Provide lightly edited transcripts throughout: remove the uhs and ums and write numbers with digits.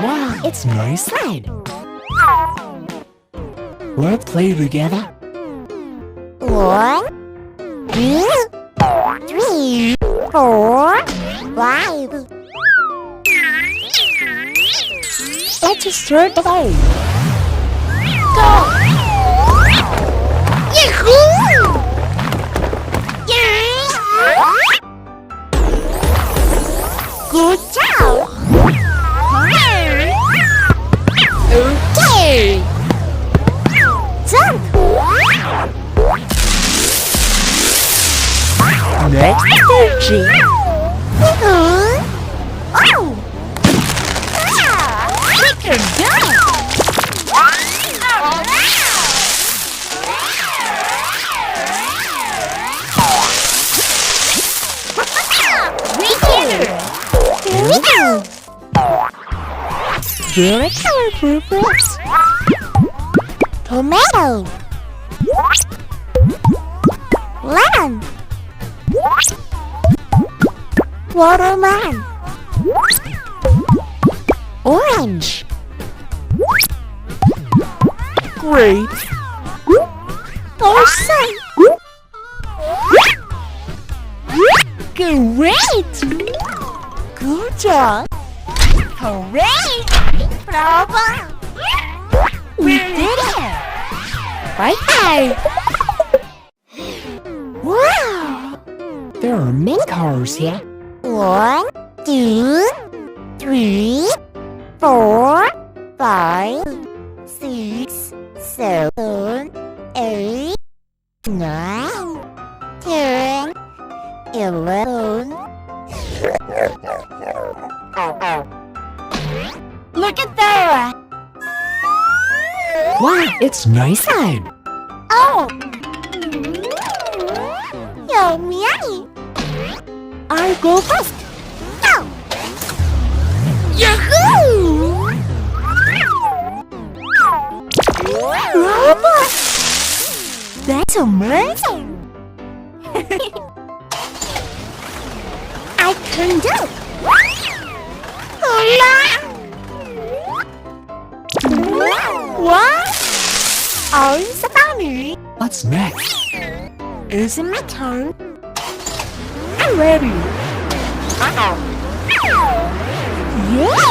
Wow, it's nice slide. Let's play together. 1, 2, 3, 4, 5. Let's start the game. Go! Yahoo! Yeah! Good job! Okay! Jump! Next energy! Oh! We can do it! Here we go! Very colorful fruits. Tomato. Lemon. Watermelon. Orange. Great. Awesome. Great. Good job. Hooray! Bravo! We did it! Bye-bye! Wow! There are many colors here. 1, 2, 3, 4, 5, 6, 7, 8, 9, 10, 11. Look at that! Wow, it's nice slide. Oh! Yummy! I'll go first. Go! Yahoo! Bravo! That's amazing! I can do it! What? 𝚕𝚒𝚘𝚘𝚘𝚘𝚘𝚘𝚘𝚘𝚘𝚘𝚘𝚘𝚘𝚘 What's next? Is it my turn? I'm ready. Yeah!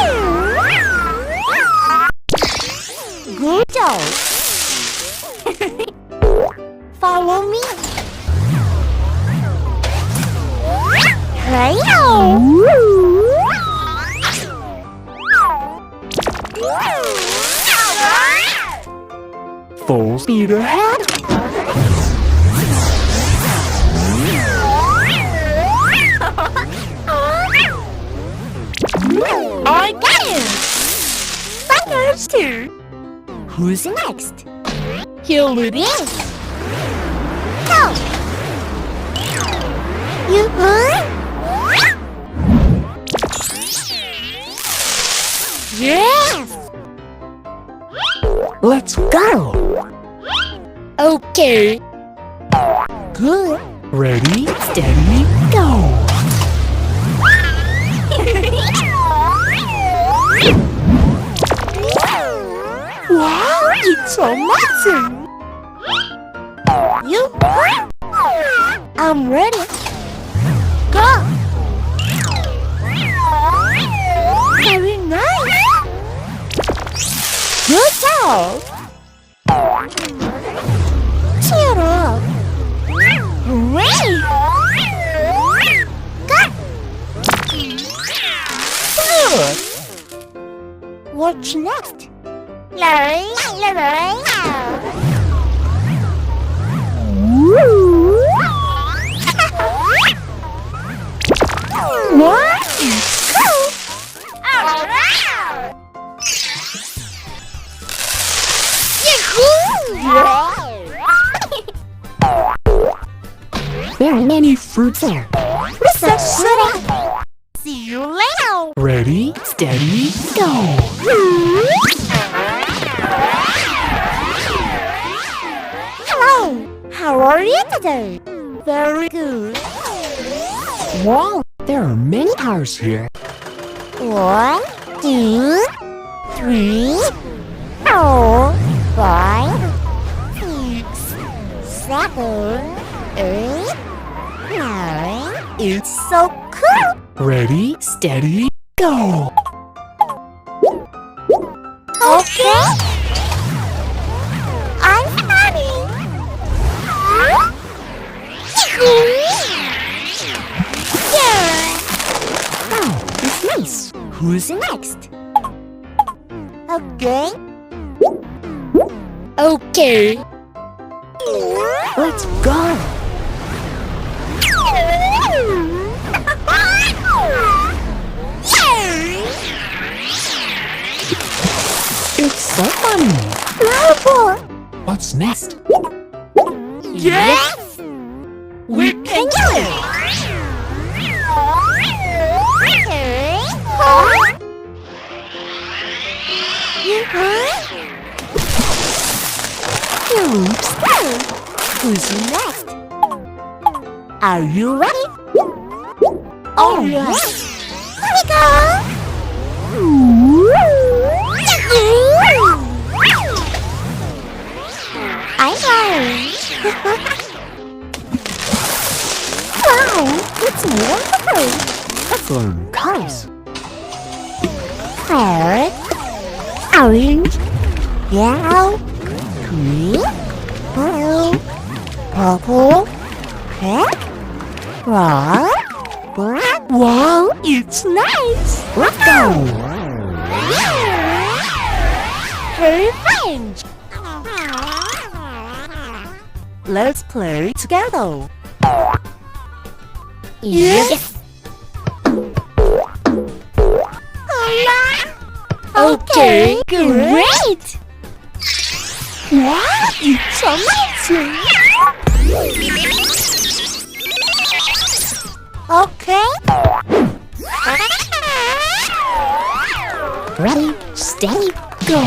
Good job! Follow me! Full speed ahead. I got it! Fingers too! Who's next? Here it is! Go! You good? Yes! Let's go. Okay. Good. Ready, steady, go. Wow, it's amazing! You? I'm ready. Go! Very nice! Good job! Cheer up! Hooray! Go! Good! What's next? What? Cool! There are many fruits there. See you later! Ready, steady, go. Hello! How are you today? Very good. Wow, there are many cars here. 1, 2, 3, 4, 5, 6, 7, 8, 9. It's so cool! Ready, steady, go! Okay? I'm coming! Yeah! Wow, it's nice! Who's next? Okay? Okay! Let's go! It's so funny! Lollipop! What's next? Yes! We can do it! Oops! Who's next? Are you ready? Oh, yes! Here we go! I'm sorry. Wow, it's wonderful! Fun colors! Red, orange, yellow, green, blue, purple, red, white, black. Wow, it's nice! Let's go! Perfect! Let's play together. Yes! Okay, great! Wow, it's amazing! Okay. Ready, steady, go!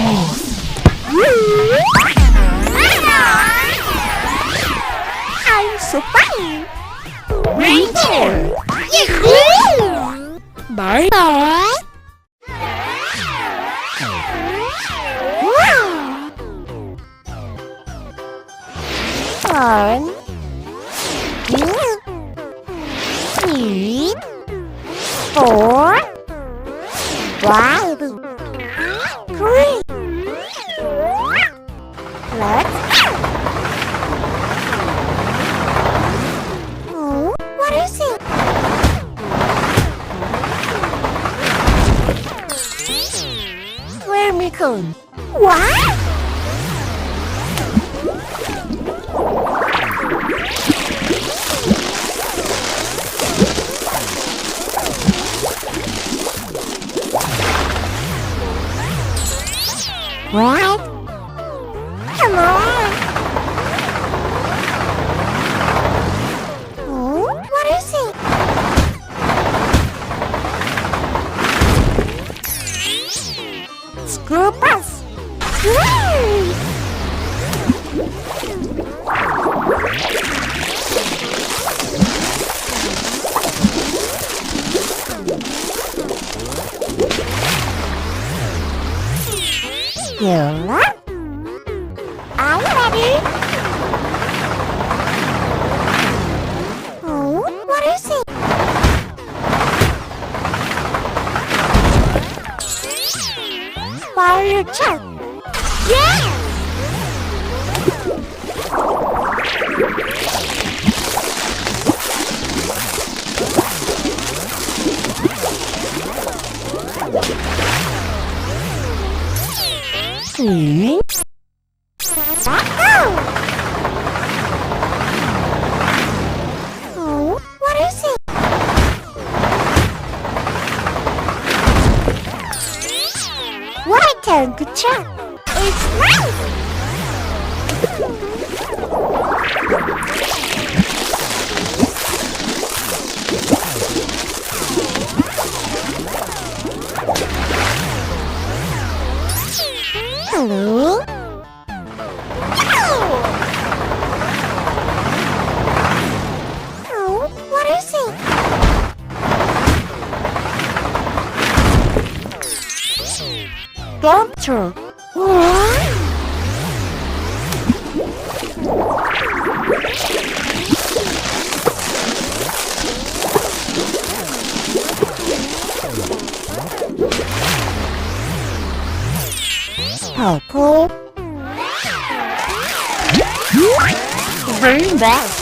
I'm so funny! Right there! Yahoo! Bye bye! Wow! 1, 2, 3, 4, 5, 3. Let's go! Oh, what is it? 𝚘𝚘𝚘𝚗. What? What? Come on! Oh, what is it? School bus! Yay! You're up. Are you ready? Oh, what is it? Fire truck. Yeah! Oh, what is it? 𝚘𝚘𝚘𝚘𝚘. It's nice! Hello? Oh, what is it? Doctor. Purple. Green back.